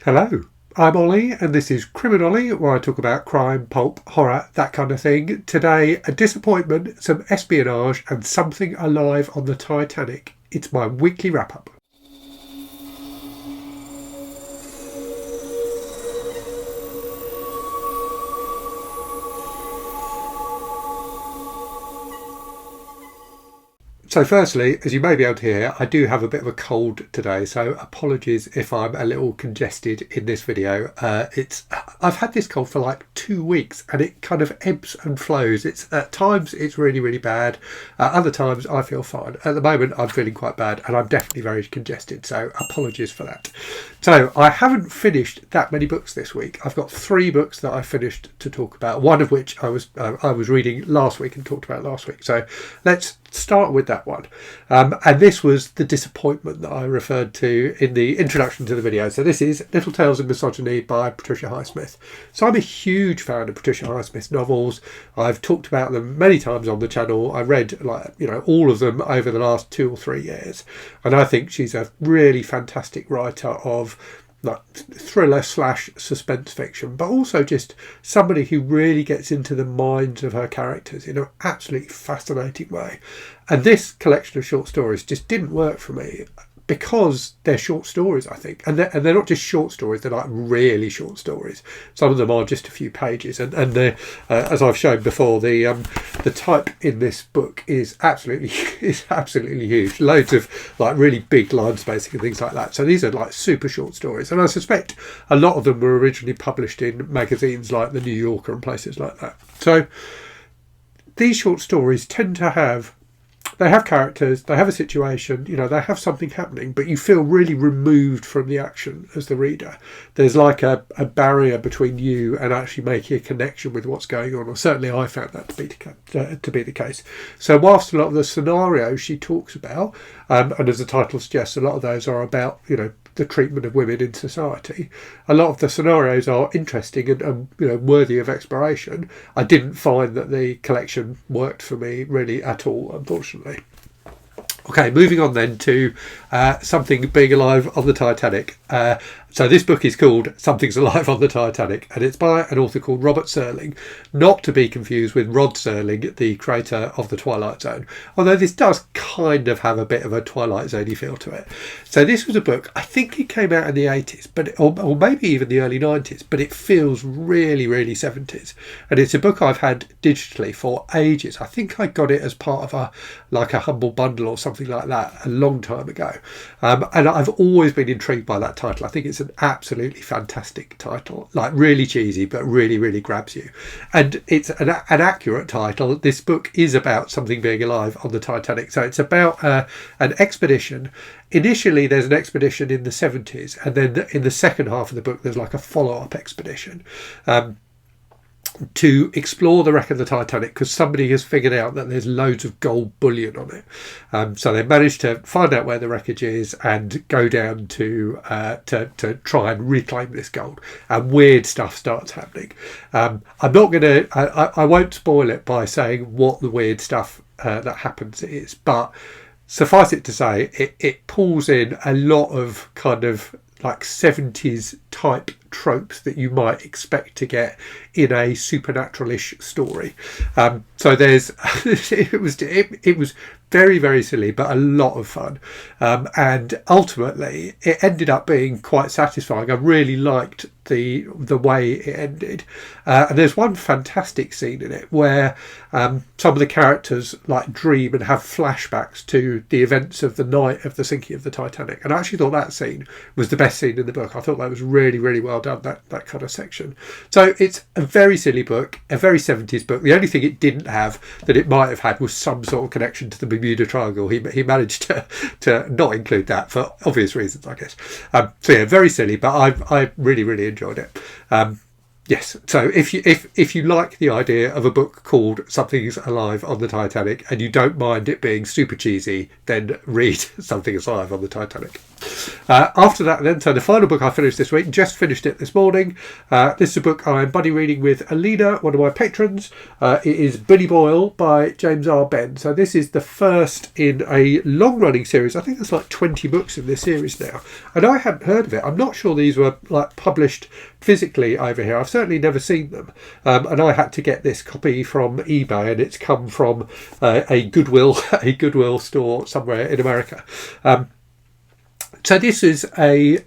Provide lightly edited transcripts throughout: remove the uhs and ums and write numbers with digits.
Hello, I'm Ollie and this is CriminOlly, where I talk about crime, pulp, horror, that kind of thing. Today, a disappointment, some espionage and something alive on the Titanic. It's my weekly wrap-up. So firstly, as you may be able to hear, I do have a bit of a cold today, so apologies if I'm a little congested in this video. I've had this cold for like 2 weeks and it kind of ebbs and flows. At times it's really, really bad. Other times I feel fine. At the moment I'm feeling quite bad and I'm definitely very congested, so apologies for that. So I haven't finished that many books this week. I've got 3 books that I finished to talk about, one of which I was reading last week and talked about last week. So let's start with that one. And this was the disappointment that I referred to in the introduction to the video. So this is Little Tales of Misogyny by Patricia Highsmith. So I'm a huge fan of Patricia Highsmith's novels. I've talked about them many times on the channel. I read all of them over the last 2 or 3 years. And I think she's a really fantastic writer of thriller / suspense fiction, but also just somebody who really gets into the minds of her characters in an absolutely fascinating way. And this collection of short stories just didn't work for me because they're short stories, I think, and they're not just short stories, they're like really short stories. Some of them are just a few pages, and as I've shown before, the type in this book is absolutely huge. Loads of like really big line spacing and things like that. So these are like super short stories, and I suspect a lot of them were originally published in magazines like the New Yorker and places like that. So these short stories tend to have characters, they have a situation, they have something happening, but you feel really removed from the action as the reader. There's like a barrier between you and actually making a connection with what's going on, or certainly I found that to be the case. So whilst a lot of the scenarios she talks about, and as the title suggests, a lot of those are about, the treatment of women in society, a lot of the scenarios are interesting and worthy of exploration. I didn't find that the collection worked for me really at all, unfortunately. Okay, moving on then to Something Being Alive on the Titanic. So this book is called Something's Alive on the Titanic, and it's by an author called Robert Serling, not to be confused with Rod Serling, the creator of The Twilight Zone, although this does kind of have a bit of a Twilight Zone-y feel to it. So this was a book, I think it came out in the 80s, or maybe even the early 90s, but it feels really, really 70s. And it's a book I've had digitally for ages. I think I got it as part of a Humble Bundle or something like that a long time ago. And I've always been intrigued by that title. I think it's an absolutely fantastic title, like really cheesy, but really, really grabs you. And it's an accurate title. This book is about something being alive on the Titanic. So it's about an expedition. Initially, there's an expedition in the 70s, and then in the second half of the book, there's like a follow-up expedition to explore the wreck of the Titanic, because somebody has figured out that there's loads of gold bullion on it. So they managed to find out where the wreckage is and go down to try and reclaim this gold. And weird stuff starts happening. I'm not going to... I won't spoil it by saying what the weird stuff that happens is, but suffice it to say, it pulls in a lot of kind of like 70s type tropes that you might expect to get in a supernatural-ish story. So there's it was very, very silly, but a lot of fun. And ultimately, it ended up being quite satisfying. I really liked the way it ended. And there's one fantastic scene in it where some of the characters like dream and have flashbacks to the events of the night of the sinking of the Titanic. And I actually thought that scene was the best scene in the book. I thought that was really, really well done, that kind of section. So it's a very silly book, a very 70s book. The only thing it didn't have that it might have had was some sort of connection to the Bermuda Triangle. He managed to not include that for obvious reasons, I guess. So yeah, very silly, but I really, really enjoyed it. Yes, so if you like the idea of a book called Something's Alive on the Titanic and you don't mind it being super cheesy, then read Something's Alive on the Titanic. After that then, so the final book I finished this week, just finished it this morning. This is a book I'm buddy reading with Alina, one of my patrons. It is Billy Boyle by James R. Benn. So this is the first in a long-running series. I think there's like 20 books in this series now. And I hadn't heard of it. I'm not sure these were like published physically over here. I've certainly never seen them. And I had to get this copy from eBay, and it's come from a Goodwill store somewhere in America. So this is a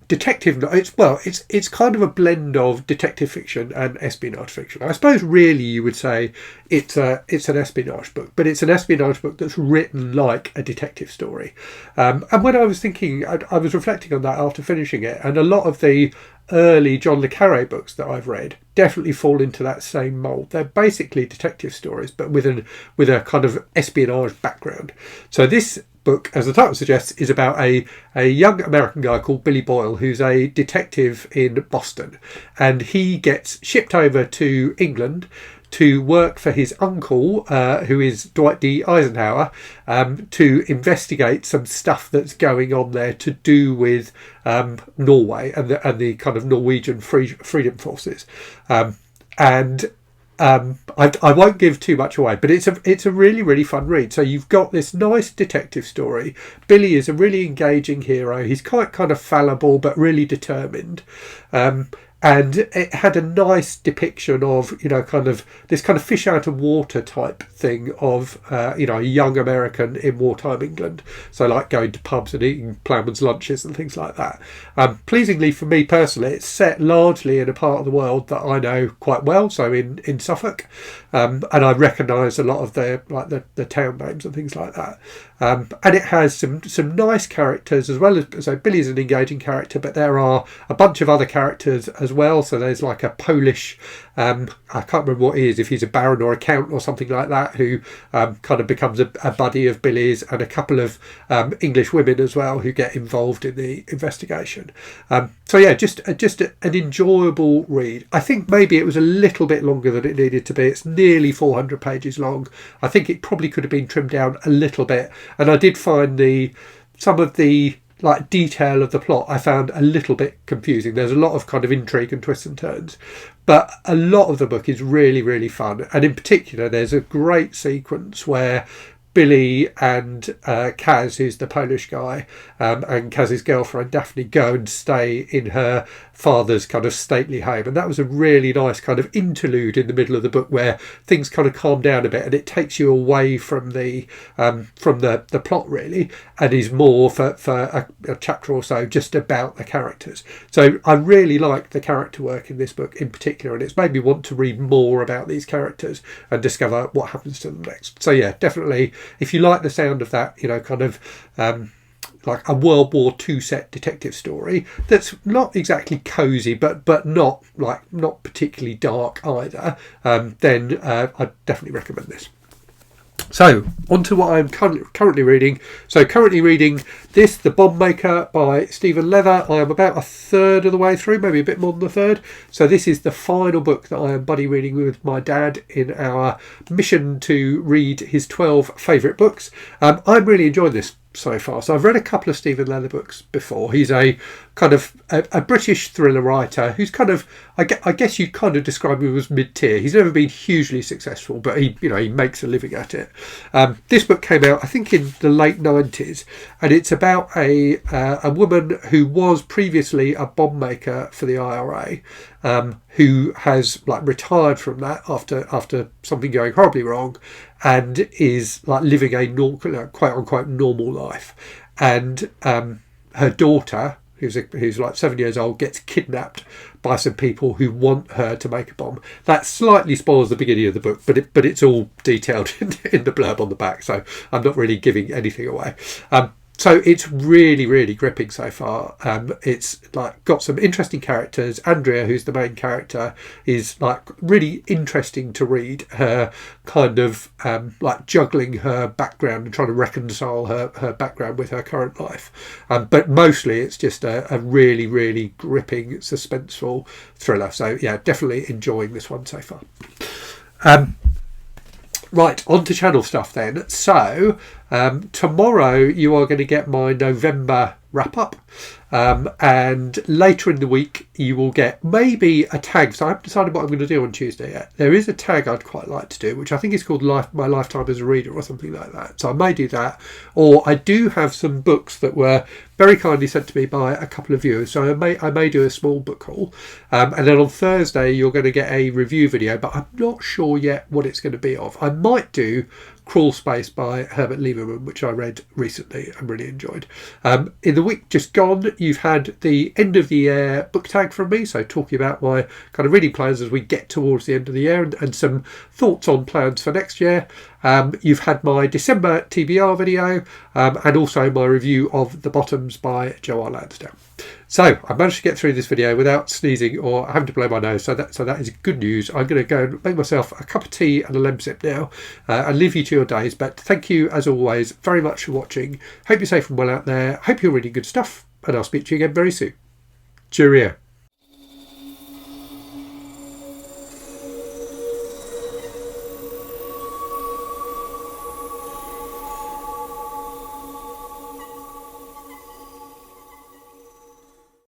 detective. It's kind of a blend of detective fiction and espionage fiction. I suppose really you would say it's an espionage book, but it's an espionage book that's written like a detective story. And when I was thinking, I was reflecting on that after finishing it, and a lot of the early John le Carré books that I've read definitely fall into that same mould. They're basically detective stories, but with a kind of espionage background. So this book, as the title suggests, is about a young American guy called Billy Boyle, who's a detective in Boston, and he gets shipped over to England to work for his uncle, who is Dwight D. Eisenhower, to investigate some stuff that's going on there to do with Norway and the kind of Norwegian freedom forces. I won't give too much away, but it's a really, really fun read. So you've got this nice detective story. Billy is a really engaging hero. He's quite kind of fallible, but really determined. And it had a nice depiction of, kind of this kind of fish out of water type thing of, a young American in wartime England. So like going to pubs and eating ploughman's lunches and things like that. Pleasingly for me personally, it's set largely in a part of the world that I know quite well. So in Suffolk, and I recognise a lot of the town names and things like that. And it has some nice characters as well as, so Billy's an engaging character, but there are a bunch of other characters as well. So there's like a Polish, I can't remember what he is, if he's a baron or a count or something like that, who kind of becomes a buddy of Billy's, and a couple of English women as well who get involved in the investigation. So yeah, just an enjoyable read. I think maybe it was a little bit longer than it needed to be. It's nearly 400 pages long. I think it probably could have been trimmed down a little bit, and I did find some of the detail of the plot I found a little bit confusing. There's a lot of kind of intrigue and twists and turns, but a lot of the book is really, really fun. And in particular, there's a great sequence where Billy and Kaz, who's the Polish guy, and Kaz's girlfriend Daphne go and stay in her father's kind of stately home, and that was a really nice kind of interlude in the middle of the book where things kind of calm down a bit, and it takes you away from the plot really, and is more for a chapter or so just about the characters. So I really like the character work in this book in particular, and it's made me want to read more about these characters and discover what happens to them next. So yeah, definitely, if you like the sound of that, kind of like a World War II set detective story that's not exactly cosy, but not particularly dark either, then I'd definitely recommend this. So, on to what I'm currently reading. So, currently reading this, The Bombmaker by Stephen Leather. I am about a third of the way through, maybe a bit more than a third. So, this is the final book that I am buddy reading with my dad in our mission to read his 12 favourite books. I'm really enjoying this so far. So I've read a couple of Stephen Leather books before. He's a kind of a British thriller writer who's kind of, I guess you'd kind of describe him as mid-tier. He's never been hugely successful, but he makes a living at it. This book came out, I think, in the late 90s, and it's about a woman who was previously a bomb maker for the IRA, who has retired from that after something going horribly wrong, and is living a quote unquote normal life. And her daughter, who's 7 years old, gets kidnapped by some people who want her to make a bomb. That slightly spoils the beginning of the book, but it's all detailed in the blurb on the back, so I'm not really giving anything away. So it's really, really gripping so far. It's got some interesting characters. Andrea, who's the main character, is really interesting to read. Her kind of juggling her background and trying to reconcile her background with her current life. But mostly it's just a really, really gripping, suspenseful thriller. So yeah, definitely enjoying this one so far. Right, on to channel stuff then. So Tomorrow you are going to get my November wrap up, and later in the week you will get maybe a tag. So I haven't decided what I'm going to do on Tuesday yet. There is a tag I'd quite like to do, which I think is called My Lifetime as a Reader or something like that. So I may do that, or I do have some books that were very kindly sent to me by a couple of viewers, so I may do a small book haul, and then on Thursday you're going to get a review video, but I'm not sure yet what it's going to be of. I might do Crawl Space by Herbert Lieberman, which I read recently and really enjoyed. In the week just gone, you've had the end of the year book tag from me, so talking about my kind of reading plans as we get towards the end of the year, and some thoughts on plans for next year. You've had my December TBR video, and also my review of The Bottoms by Joe R. Lansdowne. So I managed to get through this video without sneezing or having to blow my nose, so that is good news. I'm going to go and make myself a cup of tea and a Lemsip now, and leave you to your days. But thank you, as always, very much for watching. Hope you're safe and well out there. Hope you're reading good stuff, and I'll speak to you again very soon. Cheerio.